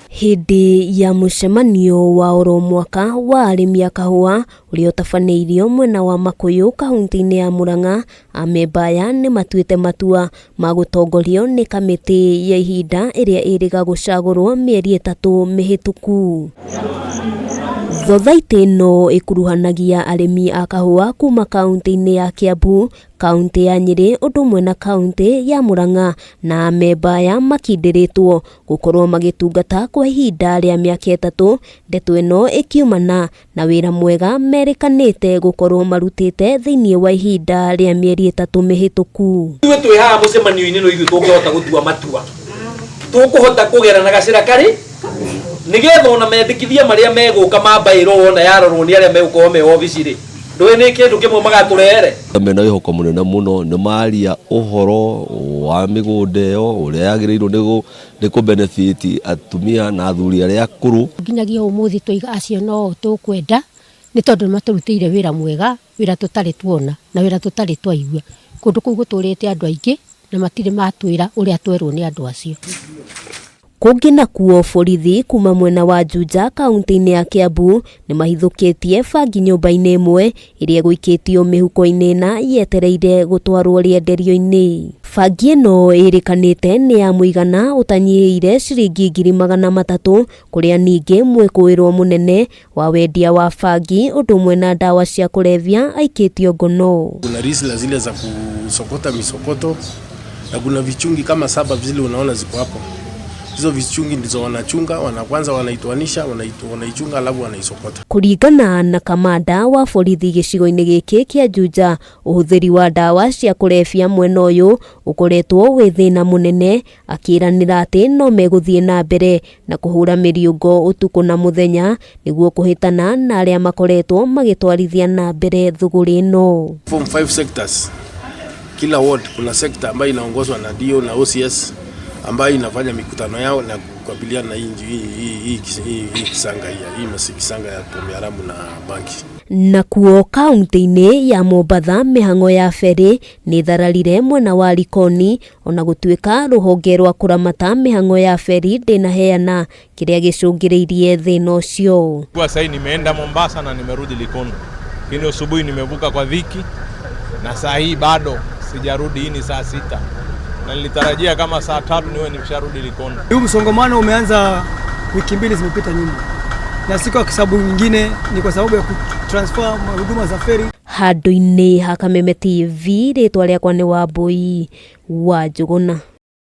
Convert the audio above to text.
Hindi ya mucemanio wa oro mwaka wa arimi a kahua uria utafaneirio mwena wa Makuyu kaunti-ini ya Murang'a, amemba aya ni matuite matua ma gutongorio ni kamiti ya ihinda iria iriga gucagurwo mieri 3 mihituku. Thothaiti ino ikuruhanagia arimi a kahua kuma kaunti-ini ya Kiambu, kaunti ya Nyeri udumwe na kaunti ya Murang'a, na amemba aya makindiritwo gukorwo magitungata kwa ihinda ria miaka 3. Ndeto ino ikiumana na wira mwega merikanite gukorwo marutite thiini wa ihinda ria mieri 3 mihituku. Ithuĩ twĩ haha mũcemanio-inĩ no ithuĩ tũngĩhota gũtua matua, tũkũhota kũgera na gacĩra karĩ nigetha ona mendikithia maria meguka mambairwo wona yarorwo ni aria megukorwo me obici-ri ndũĩ nĩ kĩndũ kĩmwe magatũrehere. Mena ihoko munene muno nĩ maria uhoro wa migunda ĩyo ũrĩa yagĩrĩirwo nĩ ku benefit atumia na athuri arĩa akũrũ. Nginyagia ũmũthĩ tũiga acio no tũkwenda nĩ tondũ maturutĩire wĩra mwega, wĩra tũtarĩ tuona na wĩra tũtarĩ twaigua. Kũndũ kũu gũtũrĩte andũ aingĩ na matirĩ matwĩra ũrĩa twerwo nĩ andũ acio. Kungi nakuo borithi kuma mwena wa Juja kaunti-ini ya Kiambu ni mahithukitie bangi nyumba-ini imwe iria guikitio mihuko-ini na yetereire gutwarwo rienderio-ini. Bangi ino irikanite ni ya muigana utanyihiire ciringi 300,000 kuria ningi mwikuirwo munene wa wendia wa bangi udumwe na dawa cia kulevya aikitio ngono. Kuna risla zile za kusokota misokoto na kuna vichungi kama 7 vile unaona ziko hapo. Hizo vichungi ndizo wanachunga, kwanza wanaitoanisha, wanaichunga alafu wanaisokota. Kuringana na kamanda wa borithi gicigo-ini giki kia Juja, uhuthiri wa dawa cia kulevya mwena uyu ukoretwo wi thina munene, akiranira ati no meguthie na mbere na kuhura miriungo utuku na muthenya niguo kuhitana na aria makoretwo magitwarithia na mbere thuguri ino. From 5 sectors. Kila ward kuna sector ambayo inaongozwa na DO na OCS ambayo inafanya mikutano yao na kukabiliana na hii kisanga ya pombe haramu na banki. Na kuo kaunti-ini ya Mombatha mihango ya feri ni thararire mwena wa Likoni, ona gutuika ruhonge rwa kuramata mihango ya feri ndinaheana kiria gicungiriirie thina ucio. Kwa sasa nimeenda Mombasa na nimerudi Likoni. Kini asubuhi nimevuka kwa dhiki na saa hii bado sijarudi, hii ni saa 6. Na nilitarajia kama saa 3 niwe nimesharudi Likoni. Huu msongamano umeanza wiki 2 zimepita nyuma. Na siku ya kisabu nyingine ni kwa sababu ya kutransfer huduma za feri. Handu-ini ha Kameme TV ritwa riakwa ni Wambui wa Njuguna.